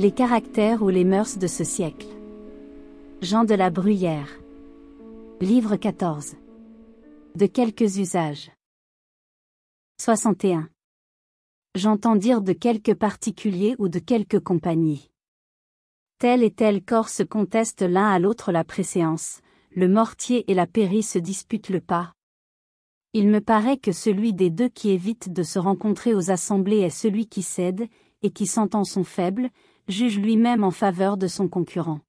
Les caractères ou les mœurs de ce siècle. Jean de la Bruyère. Livre 14. De quelques usages. 61. J'entends dire de quelques particuliers ou de quelques compagnies. Tel et tel corps se contestent l'un à l'autre la préséance, le mortier et la pairie se disputent le pas. Il me paraît que celui des deux qui évite de se rencontrer aux assemblées est celui qui cède, et qui sentant son faible, juge lui-même en faveur de son concurrent.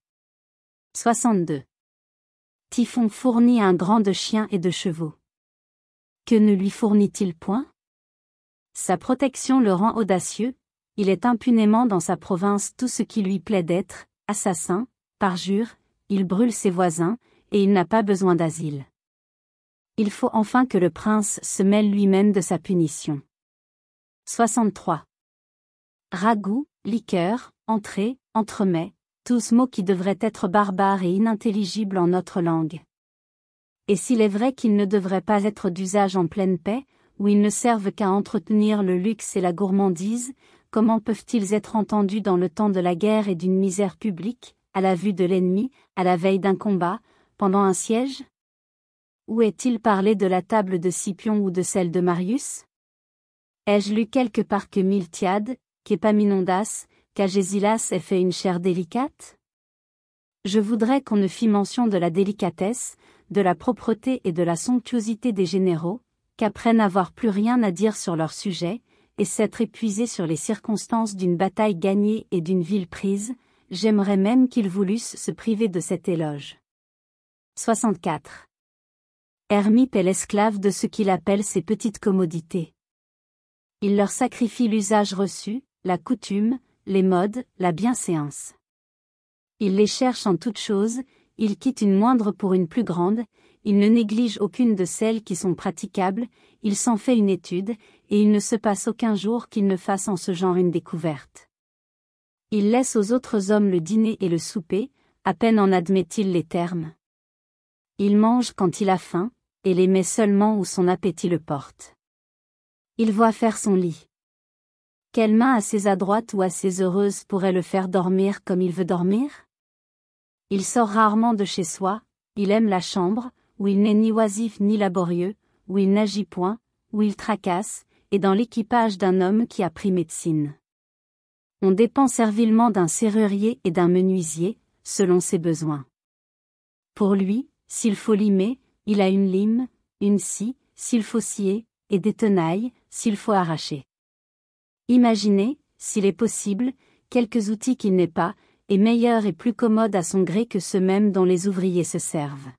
62. Typhon fournit un grand de chiens et de chevaux. Que ne lui fournit-il point? Sa protection le rend audacieux, il est impunément dans sa province tout ce qui lui plaît d'être, assassin, parjure, il brûle ses voisins, et il n'a pas besoin d'asile. Il faut enfin que le prince se mêle lui-même de sa punition. 63. Ragoût, liqueur, entrée, entremets, tous mots qui devraient être barbares et inintelligibles en notre langue. Et s'il est vrai qu'ils ne devraient pas être d'usage en pleine paix, où ils ne servent qu'à entretenir le luxe et la gourmandise, comment peuvent-ils être entendus dans le temps de la guerre et d'une misère publique, à la vue de l'ennemi, à la veille d'un combat, pendant un siège? Où est-il parlé de la table de Scipion ou de celle de Marius? Ai-je lu quelque part que Miltiade, qu'Épaminondas, qu'Agésilas ait fait une chair délicate? Je voudrais qu'on ne fît mention de la délicatesse, de la propreté et de la somptuosité des généraux, qu'après n'avoir plus rien à dire sur leur sujet, et s'être épuisés sur les circonstances d'une bataille gagnée et d'une ville prise, j'aimerais même qu'ils voulussent se priver de cet éloge. 64. Hermippe est l'esclave de ce qu'il appelle ses petites commodités. Il leur sacrifie l'usage reçu, la coutume, les modes, la bienséance. Il les cherche en toutes choses, il quitte une moindre pour une plus grande, il ne néglige aucune de celles qui sont praticables, il s'en fait une étude, et il ne se passe aucun jour qu'il ne fasse en ce genre une découverte. Il laisse aux autres hommes le dîner et le souper, à peine en admet-il les termes. Il mange quand il a faim, et les met seulement où son appétit le porte. Il voit faire son lit. Quelle main assez adroite ou assez heureuse pourrait le faire dormir comme il veut dormir? Il sort rarement de chez soi, il aime la chambre, où il n'est ni oisif ni laborieux, où il n'agit point, où il tracasse, et dans l'équipage d'un homme qui a pris médecine. On dépend servilement d'un serrurier et d'un menuisier, selon ses besoins. Pour lui, s'il faut limer, il a une lime, une scie, s'il faut scier, et des tenailles, s'il faut arracher. Imaginez, s'il est possible, quelques outils qu'il n'ait pas, et meilleurs et plus commodes à son gré que ceux-mêmes dont les ouvriers se servent.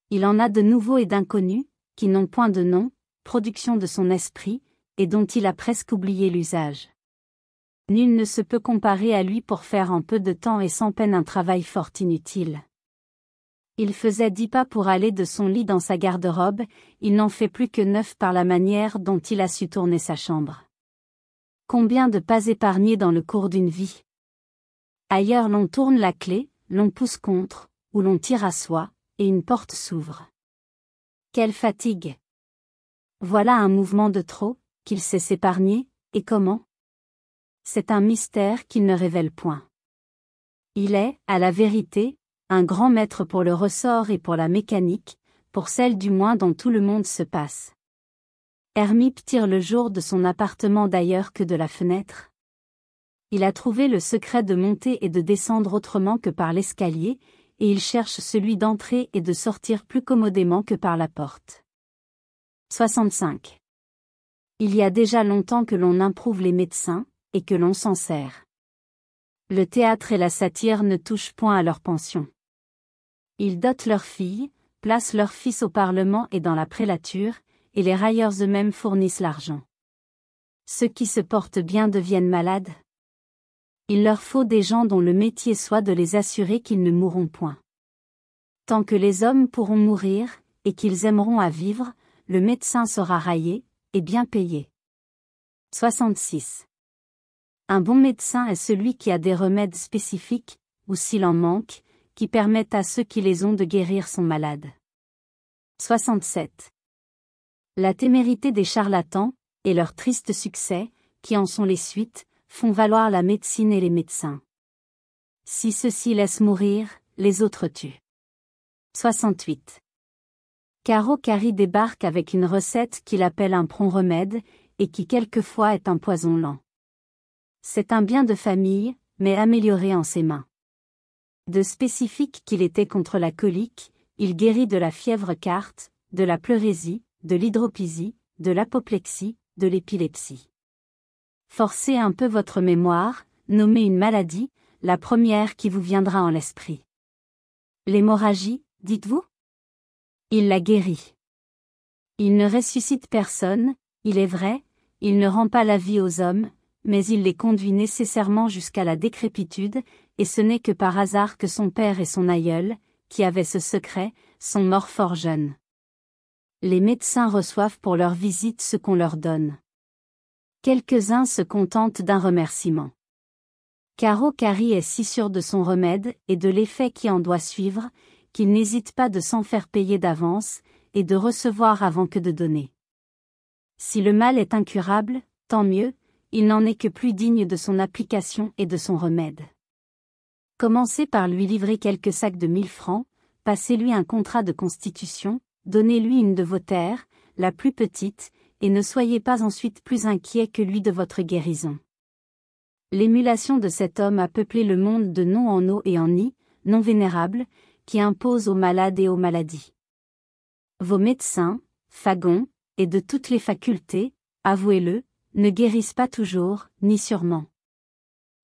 Il en a de nouveaux et d'inconnus, qui n'ont point de nom, production de son esprit, et dont il a presque oublié l'usage. Nul ne se peut comparer à lui pour faire en peu de temps et sans peine un travail fort inutile. Il faisait 10 pas pour aller de son lit dans sa garde-robe, il n'en fait plus que 9 par la manière dont il a su tourner sa chambre. Combien de pas épargnés dans le cours d'une vie? Ailleurs l'on tourne la clé, l'on pousse contre, ou l'on tire à soi, et une porte s'ouvre. Quelle fatigue! Voilà un mouvement de trop, qu'il sait s'épargner, et comment? C'est un mystère qu'il ne révèle point. Il est, à la vérité, un grand maître pour le ressort et pour la mécanique, pour celle du moins dont tout le monde se passe. Hermippe tire le jour de son appartement d'ailleurs que de la fenêtre. Il a trouvé le secret de monter et de descendre autrement que par l'escalier, et il cherche celui d'entrer et de sortir plus commodément que par la porte. 65. Il y a déjà longtemps que l'on improuve les médecins, et que l'on s'en sert. Le théâtre et la satire ne touchent point à leur pension. Ils dotent leurs filles, placent leurs fils au Parlement et dans la prélature, et les railleurs eux-mêmes fournissent l'argent. Ceux qui se portent bien deviennent malades. Il leur faut des gens dont le métier soit de les assurer qu'ils ne mourront point. Tant que les hommes pourront mourir, et qu'ils aimeront à vivre, le médecin sera raillé, et bien payé. 66. Un bon médecin est celui qui a des remèdes spécifiques, ou s'il en manque, qui permettent à ceux qui les ont de guérir son malade. 67. La témérité des charlatans, et leur triste succès, qui en sont les suites, font valoir la médecine et les médecins. Si ceux-ci laissent mourir, les autres tuent. 68. Caro Carrie débarque avec une recette qu'il appelle un prompt remède, et qui quelquefois est un poison lent. C'est un bien de famille, mais amélioré en ses mains. De spécifique qu'il était contre la colique, il guérit de la fièvre carte, de la pleurésie, de l'hydropisie, de l'apoplexie, de l'épilepsie. Forcez un peu votre mémoire, nommez une maladie, la première qui vous viendra en l'esprit. L'hémorragie, dites-vous? Il la guérit. Il ne ressuscite personne, il est vrai, il ne rend pas la vie aux hommes, mais il les conduit nécessairement jusqu'à la décrépitude, et ce n'est que par hasard que son père et son aïeul, qui avaient ce secret, sont morts fort jeunes. Les médecins reçoivent pour leur visite ce qu'on leur donne. Quelques-uns se contentent d'un remerciement. Caro Carrie est si sûr de son remède et de l'effet qui en doit suivre, qu'il n'hésite pas de s'en faire payer d'avance, et de recevoir avant que de donner. Si le mal est incurable, tant mieux, il n'en est que plus digne de son application et de son remède. Commencez par lui livrer quelques sacs de 1000 francs, passez-lui un contrat de constitution, donnez-lui une de vos terres, la plus petite, et ne soyez pas ensuite plus inquiet que lui de votre guérison. L'émulation de cet homme a peuplé le monde de noms en eau et en i, non vénérables, qui imposent aux malades et aux maladies. Vos médecins, Fagon, et de toutes les facultés, avouez-le, ne guérissent pas toujours, ni sûrement.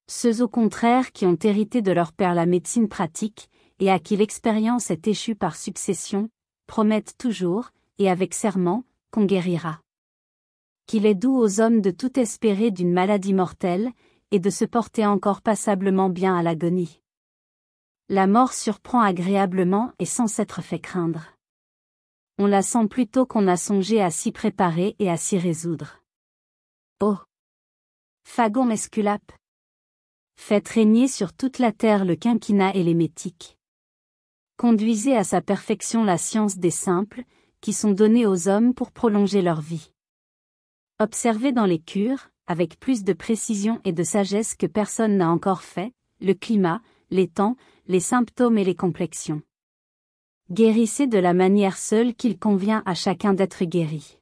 Ceux au contraire qui ont hérité de leur père la médecine pratique, et à qui l'expérience est échue par succession, promettent toujours, et avec serment, qu'on guérira. Qu'il est doux aux hommes de tout espérer d'une maladie mortelle, et de se porter encore passablement bien à l'agonie. La mort surprend agréablement et sans s'être fait craindre. On la sent plutôt qu'on a songé à s'y préparer et à s'y résoudre. Oh! Fagon Esculape! Faites régner sur toute la terre le quinquina et l'émétique. Conduisez à sa perfection la science des simples, qui sont donnés aux hommes pour prolonger leur vie. Observez dans les cures, avec plus de précision et de sagesse que personne n'a encore fait, le climat, les temps, les symptômes et les complexions. Guérissez de la manière seule qu'il convient à chacun d'être guéri.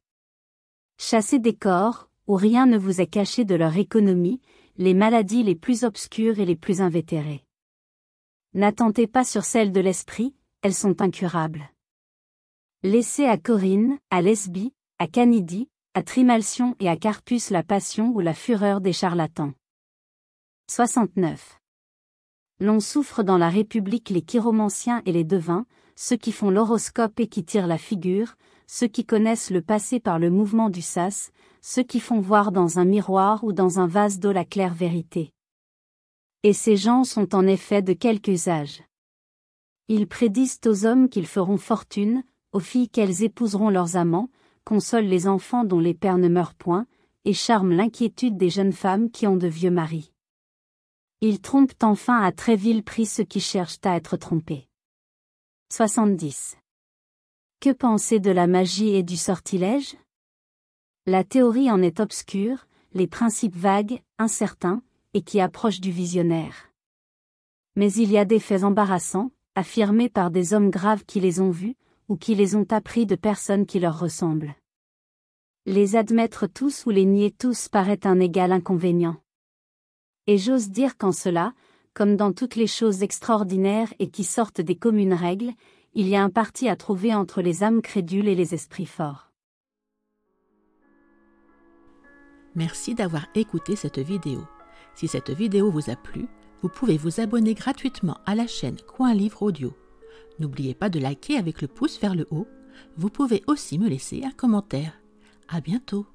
Chassez des corps, où rien ne vous est caché de leur économie, les maladies les plus obscures et les plus invétérées. N'attentez pas sur celles de l'esprit, elles sont incurables. Laissez à Corinne, à Lesbie, à Canidie, à Trimalcion et à Carpus la passion ou la fureur des charlatans. 69. L'on souffre dans la République les chiromanciens et les devins, ceux qui font l'horoscope et qui tirent la figure, ceux qui connaissent le passé par le mouvement du sas, ceux qui font voir dans un miroir ou dans un vase d'eau la claire vérité. Et ces gens sont en effet de quelque usage. Ils prédisent aux hommes qu'ils feront fortune, aux filles qu'elles épouseront leurs amants, consolent les enfants dont les pères ne meurent point, et charment l'inquiétude des jeunes femmes qui ont de vieux maris. Ils trompent enfin à très vil prix ceux qui cherchent à être trompés. 70. Que penser de la magie et du sortilège? La théorie en est obscure, les principes vagues, incertains, et qui approchent du visionnaire. Mais il y a des faits embarrassants, affirmés par des hommes graves qui les ont vus, ou qui les ont appris de personnes qui leur ressemblent. Les admettre tous ou les nier tous paraît un égal inconvénient. Et j'ose dire qu'en cela, comme dans toutes les choses extraordinaires et qui sortent des communes règles, il y a un parti à trouver entre les âmes crédules et les esprits forts. Merci d'avoir écouté cette vidéo. Si cette vidéo vous a plu, vous pouvez vous abonner gratuitement à la chaîne Coin Livre Audio. N'oubliez pas de liker avec le pouce vers le haut. Vous pouvez aussi me laisser un commentaire. À bientôt.